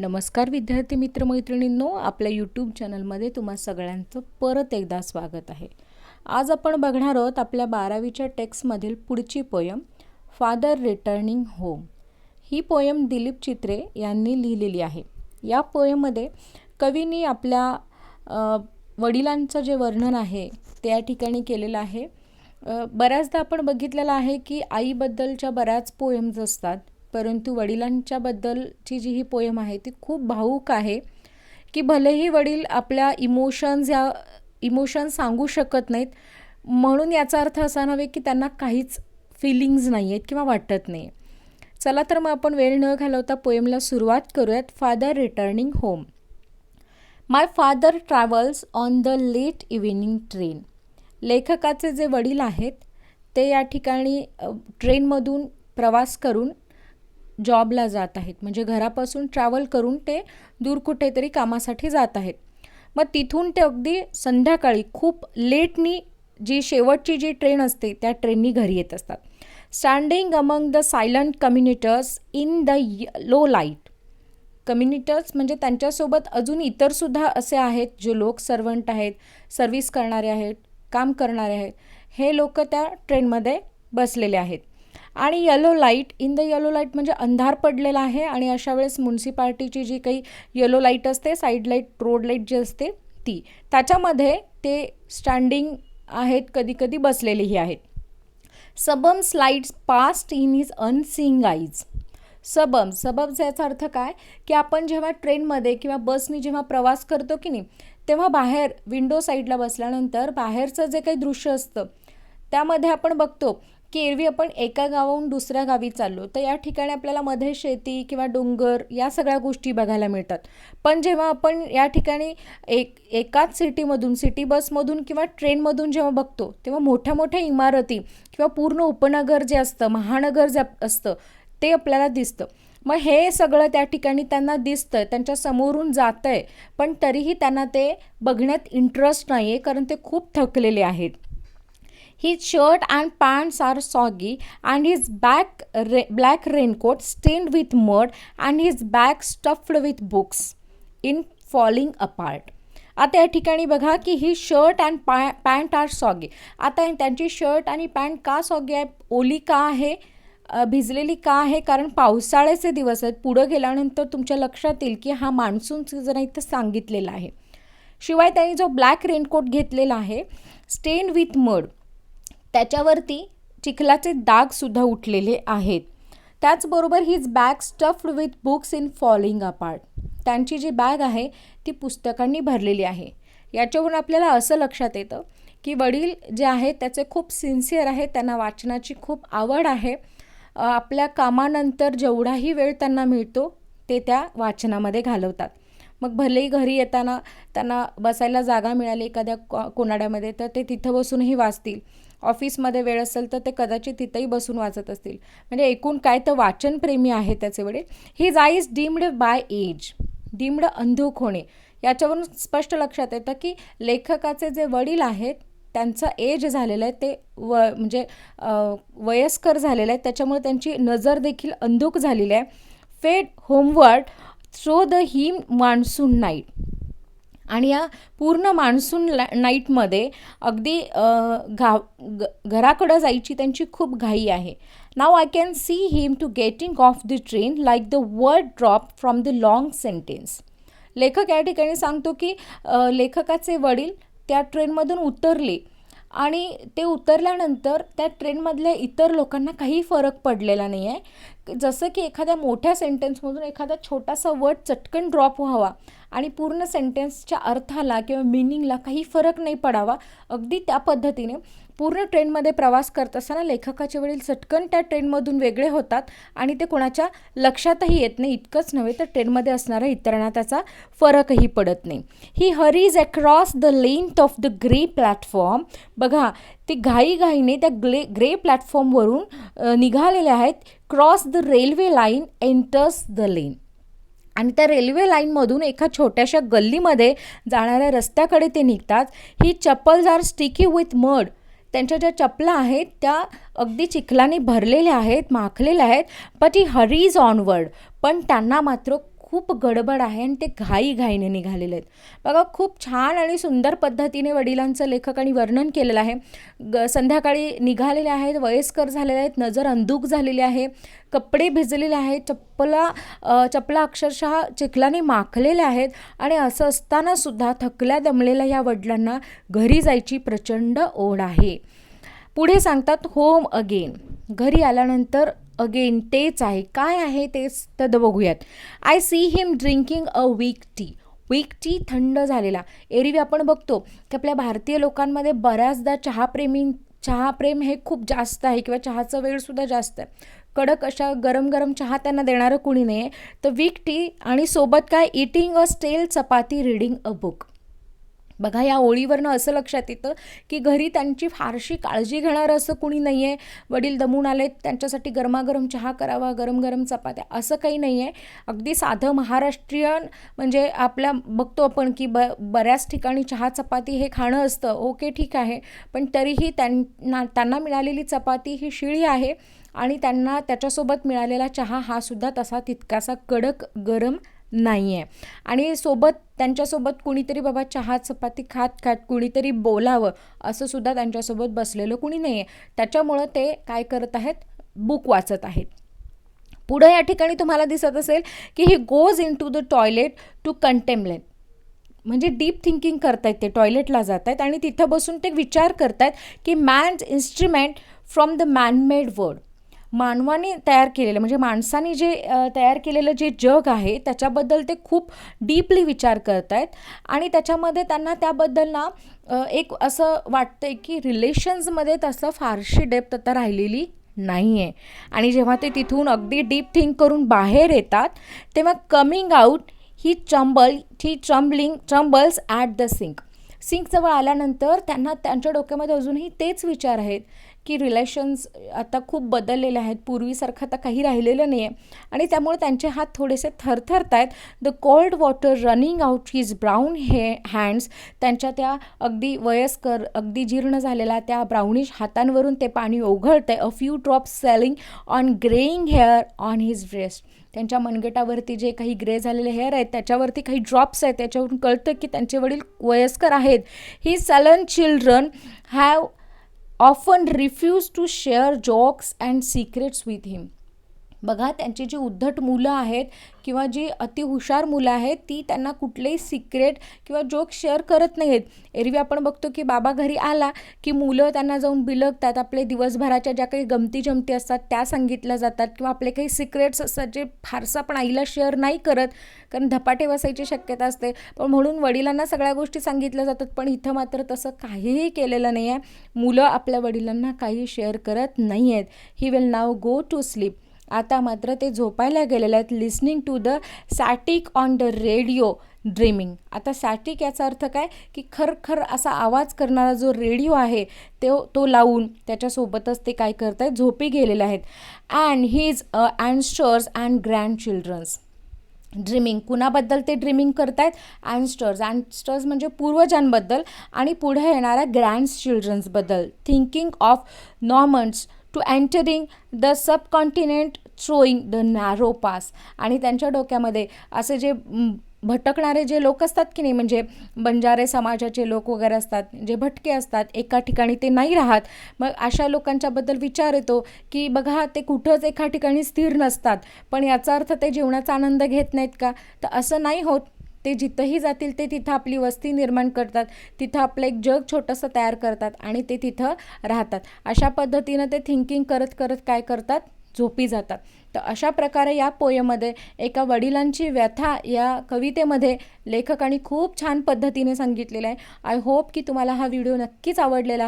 नमस्कार विद्यार्थी मित्रमैत्रिणींनो, आपल्या यूट्यूब चॅनलमध्ये तुम्हा सगळ्यांचं परत एकदा स्वागत आहे. आज आपण बघणार आहोत आपल्या 12वीच्या टेक्स्टमधील पुढची पोयम फादर रिटर्निंग होम. ही पोयम दिलीप चित्रे यांनी लिहिलेली आहे. या पोयममध्ये कवींनी आपल्या वडिलांचं जे वर्णन आहे ते या ठिकाणी केलेलं आहे. बऱ्याचदा आपण बघितलेलं आहे की आईबद्दलच्या बऱ्याच पोयम्स असतात, परंतु वडिलांच्याबद्दलची जी ही पोयम आहे ती खूप भावूक आहे की भलेही वडील आपल्या इमोशन्स सांगू शकत नाहीत, म्हणून याचा अर्थ असा नव्हे की त्यांना काहीच फिलिंग्ज नाही आहेत किंवा वाटत नाही. चला तर मग आपण वेळ न घालवता पोयमला सुरुवात करूयात. Father returning home. My father travels on the late evening train. लेखकाचे जे वडील आहेत ते या ठिकाणी ट्रेनमधून प्रवास करून जॉबला जात आहेत, म्हणजे घरापासून ट्रॅव्हल करून ते दूर कुठेतरी कामासाठी जात आहेत. मग तिथून ते अगदी संध्याकाळी खूप लेटनी जी शेवटची जी ट्रेन असते त्या ट्रेननी घरी येत असतात. Standing among the silent commuters in the low light. Commuters म्हणजे त्यांच्यासोबत अजून इतरसुद्धा असे आहेत जे लोक सर्वंट आहेत, सर्व्हिस करणारे आहेत, काम करणारे आहेत. हे लोक त्या ट्रेनमध्ये बसलेले आहेत. आणि yellow light, in the yellow light म्हणजे अंधार पडलेला आहे आणि अशा वेळेस म्युन्सिपाल्टीची जी काही येलो लाईट असते, साईड लाईट, रोड लाईट जी असते ती, त्याच्यामध्ये ते स्टँडिंग आहेत, कधी कधी बसलेलेही आहेत. Suburb slides past in his unseeing eyes. Suburb याचा अर्थ काय की आपण जेव्हा ट्रेनमध्ये किंवा बसनी जेव्हा प्रवास करतो की नाही, तेव्हा बाहेर विंडो साईडला बसल्यानंतर बाहेरचं जे काही दृश्य असतं त्यामध्ये आपण बघतो की एरवी आपण एका गावाहून दुसऱ्या गावी चाललो तर या ठिकाणी आपल्याला मध्ये शेती किंवा डोंगर या सगळ्या गोष्टी बघायला मिळतात. पण जेव्हा आपण या ठिकाणी एकाच सिटी बसमधून किंवा ट्रेनमधून जेव्हा बघतो तेव्हा मोठ्या मोठ्या इमारती किंवा पूर्ण उपनगर जे असतं, महानगर जे असतं ते आपल्याला दिसतं. मग हे सगळं त्या ठिकाणी त्यांना दिसतं, त्यांच्या समोरून जातं आहे, पण तरीही त्यांना ते बघण्यात इंटरेस्ट नाही आहे, कारण ते खूप थकलेले आहेत. His shirt and pants are soggy and his black raincoat stained with mud and his bag stuffed with books in falling apart. आता या ठिकाणी बघा की his shirt and pant are soggy. आता त्यांची शर्ट आणि पॅन्ट का सॉगी आहे, ओली का आहे, भिजलेली का आहे, कारण पावसाळ्याचे दिवस आहेत. पुढं गेल्यानंतर तुमच्या लक्षात येईल की हा मान्सून सीझन आहे इथं सांगितलेला आहे. शिवाय त्यांनी जो ब्लॅक रेनकोट घेतलेला आहे स्टेन विथ मड, त्याच्यावरती चिखलाचे डागसुद्धा उठलेले आहेत. त्याचबरोबर his bag stuffed with books in falling apart. त्यांची जी बॅग आहे ती पुस्तकांनी भरलेली आहे. याच्यावरून आपल्याला असं लक्षात येतं की वडील जे आहेत त्याचे खूप सिन्सिअर आहेत, त्यांना वाचनाची खूप आवड आहे. आपल्या कामानंतर जेवढाही वेळ त्यांना मिळतो ते त्या वाचनामध्ये घालवतात. मग भलेही घरी येताना त्यांना बसायला जागा मिळाली एखाद्या कोनाड्यामध्ये तर ते तिथं बसूनही वाचतील. ऑफिसमध्ये वेळ असेल तर ते कदाचित तिथंही बसून वाचत असतील. म्हणजे एकूण काय तर वाचनप्रेमी आहे त्याचे वडील. His eyes dimmed by age. Dimmed अंधुक होणे, याच्यावरून स्पष्ट लक्षात येतं की लेखकाचे जे वडील आहेत त्यांचं एज झालेलं आहे, ते म्हणजे वयस्कर झालेलं आहे, त्याच्यामुळे त्यांची नजर देखील अंधुक झालेली आहे. Fade homeward through the humid monsoon night. आणि या पूर्ण मान्सून नाईटमध्ये अगदी घराकडं जायची त्यांची खूप घाई आहे. Now I can see him to getting off the train like the word drop from the long sentence. लेखक या ठिकाणी सांगतो की लेखकाचे वडील त्या ट्रेनमधून उतरले आणि ते उतरल्यानंतर त्या ट्रेनमधल्या इतर लोकांना काही फरक पडलेला नाही आहे. जसं की एखाद्या मोठ्या सेंटेन्समधून एखादा छोटासा वर्ड चटकन ड्रॉप व्हावा आणि पूर्ण सेंटेन्सच्या अर्थाला किंवा मिनिंगला काही फरक नाही पडावा, अगदी त्या पद्धतीने पूर्ण ट्रेनमध्ये प्रवास करत असताना लेखकाचे वडील चटकन त्या ट्रेनमधून वेगळे होतात आणि ते कोणाच्या लक्षातही येत नाही. इतकंच नव्हे तर ट्रेनमध्ये असणाऱ्या इतरांना त्याचा फरकही पडत नाही. He hurries across the length of the grey platform. बघा ते घाईघाईने त्या ग्रे प्लॅटफॉर्मवरून निघालेले आहेत. Cross the railway line enters the lane. आणि त्या रेल्वे लाईनमधून एका छोट्याशा गल्लीमध्ये जाणाऱ्या रस्त्याकडे ते निघतात. His chappals are sticky with mud. त्यांच्या ज्या चपला आहेत त्या अगदी चिखलाने भरलेल्या आहेत, माखलेल्या आहेत. But he hurries onward. पण त्यांना मात्र खूप गडबड आहे आणि ते घाईघाईने निघालेले आहेत. बघा, खूप छान आणि सुंदर पद्धतीने वडिलांचं लेखकांनी वर्णन केलेलं आहे. संध्याकाळी निघालेले आहेत, वयस्कर झालेले आहेत, नजर अंधूक झालेली आहे, कपडे भिजलेले आहेत, चपला अक्षरशः चिखलाने माखलेल्या आहेत आणि असं असतानासुद्धा थकल्या दमलेल्या या वडिलांना घरी जायची प्रचंड ओढ आहे. पुढे सांगतात होम अगेन. घरी आल्यानंतर अगेन तेच आहे. काय आहे तेच तर बघूयात. I see him drinking a weak tea. Weak tea थंड झालेला. एरवी आपण बघतो की आपल्या भारतीय लोकांमध्ये बऱ्याचदा चहाप्रेम हे खूप जास्त आहे किंवा चहाचं वेळसुद्धा जास्त आहे. कडक अशा गरम गरम चहा त्यांना देणारं कुणी नाही आहे. तर वीक टी आणि सोबत काय, इटिंग अ स्टेल चपाती, रीडिंग अ बुक. बघा, या ओळीवरनं असं लक्षात येतं की घरी त्यांची फारशी काळजी घेणारं असं कुणी नाही आहे. वडील दमून आलेत, त्यांच्यासाठी गरमागरम चहा करावा, गरम गरम चपात्या, असं काही नाही आहे. अगदी साधं महाराष्ट्रीयन, म्हणजे आपल्या बघतो आपण की बऱ्याच ठिकाणी चहा चपाती हे खाणं असतं. ओके, ठीक आहे, पण तरीही त्यांना मिळालेली चपाती ही शिळी आहे आणि त्यांना त्याच्यासोबत मिळालेला चहा हा सुद्धा तसा तितकासा कडक गरम नाही आहे. आणि त्यांच्यासोबत कुणीतरी बाबा चहा चपाती खात खात कुणीतरी बोलावं असं सुद्धा त्यांच्यासोबत बसलेलं कुणी नाही आहे. त्याच्यामुळं ते काय करत आहेत, बुक वाचत आहेत. पुढे या ठिकाणी तुम्हाला दिसत असेल की he goes into the toilet to contemplate. म्हणजे डीप थिंकिंग करतायत, ते टॉयलेटला जात आहेत आणि तिथं बसून ते विचार करतायत की man's instrument from the man-made world. मानवाने तयार केलेलं, म्हणजे माणसाने जे तयार केलेलं जे जग आहे त्याच्याबद्दल ते खूप डीपली विचार करत आहेत. आणि त्याच्यामध्ये त्यांना त्याबद्दल ना एक असं वाटतंय की रिलेशन्समध्ये तसं फारशी डेप्थ आता राहिलेली नाही आहे. आणि जेव्हा ते तिथून अगदी डीप थिंक करून बाहेर येतात तेव्हा coming out he trembles at the सिंकजवळ आल्यानंतर त्यांना त्यांच्या डोक्यामध्ये अजूनही तेच विचार आहेत की रिलेशन्स आता खूप बदललेले आहेत, पूर्वीसारखं आता काही राहिलेलं नाही आहे. आणि त्यामुळे त्यांचे हात थोडेसे थरथरत आहेत. The cold water running out his brown hands. त्यांच्या त्या अगदी वयस्कर, अगदी जीर्ण झालेल्या त्या ब्राउनिश हातांवरून ते पाणी ओघळतं आहे. A few drops selling on greying hair on his breast. त्यांच्या मनगटावरती जे काही ग्रे झालेले हेअर आहेत त्याच्यावरती काही ड्रॉप्स आहेत. त्याच्यावरून कळतं की त्यांचे वडील वयस्कर आहेत. His sullen children have often refuse to share jokes and secrets with him. बघा, त्यांची जी उद्धट मुलं आहेत किंवा जी अतिहुशार मुलं आहेत ती त्यांना कुठलेही सिक्रेट किंवा जोक शेअर करत नाही आहेत. एरवी आपण बघतो की बाबा घरी आला की मुलं त्यांना जाऊन बिलगतात, आपले दिवसभराच्या ज्या काही गमती जमती असतात त्या सांगितल्या जातात किंवा आपले काही सिक्रेट्स असतात जे फारसं पण आईला शेअर नाही करत, कारण धपाटे बसायची शक्यता असते. पण म्हणून वडिलांना सगळ्या गोष्टी सांगितल्या जातात. पण इथं मात्र तसं काहीही केलेलं नाही आहे. मुलं आपल्या वडिलांना काही शेअर करत नाही आहेत. He will now go to sleep. आता मात्र ते झोपायला गेलेले आहेत. Listening to the static on the radio dreaming. आता स्टॅटिक याचा अर्थ काय की खरखर असा आवाज करणारा जो रेडिओ आहे तो लावून त्याच्यासोबतच ते काय करत आहेत, झोपी गेलेले आहेत. And his ancestors and grandchildrens dreaming. कुणाबद्दल ते ड्रीमिंग करतायत, अँस्टर्स म्हणजे पूर्वजांबद्दल आणि पुढे येणाऱ्या ग्रँडचिल्ड्रन्सबद्दल. Thinking of Normans to entering the subcontinent throwing the narrow pass. आणि त्यांच्या डोक्यामध्ये असे जे भटकणारे जे लोक असतात की नाही, म्हणजे बंजारे समाजाचे लोक वगैरे असतात, जे भटके असतात, एका ठिकाणी ते नाही राहत. मग अशा लोकांच्याबद्दल विचार येतो की बघा, ते कुठंच एका ठिकाणी स्थिर नसतात. पण याचा अर्थ ते जीवनाचा आनंद घेत नाहीत का? तर असं नाही होत. ते जिथंही जातील ते तिथं आपली वस्ती निर्माण करतात, तिथं आपलं एक जग छोटंसं तयार करतात आणि ते तिथं राहतात. अशा पद्धतीनं ते थिंकिंग करत करत काय करतात, झोपी जातात. तर अशा प्रकारे या पोयममध्ये एका वडिलांची व्यथा या कवितेमध्ये लेखकाने खूप छान पद्धतीने सांगितलेलं आहे. आय होप की तुम्हाला हा व्हिडिओ नक्कीच आवडलेला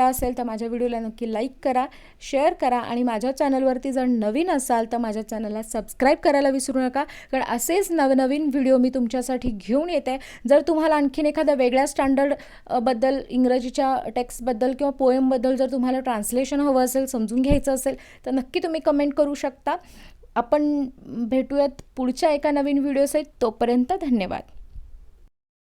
असेल तर माझ्या व्हिडिओला नक्की लाईक करा, शेअर करा आणि माझ्या चॅनलवरती जर नवीन असाल तर माझ्या चॅनलला सबस्क्राईब करायला विसरू नका, कारण असेच नवनवीन व्हिडिओ मी तुमच्यासाठी घेऊन येते. जर तुम्हाला आणखीन एखाद्या वेगळ्या स्टँडर्ड बद्दल, इंग्रजीच्या टेक्स्टबद्दल किंवा पोएमबद्दल जर तुम्हाला ट्रान्सलेशन हवं असेल, समजून घ्यायचं असेल तर नक्की तुम्ही कमेंट करू शकता. आपण भेटूयात पुढच्या एका नवीन व्हिडिओसहित. तोपर्यंत धन्यवाद.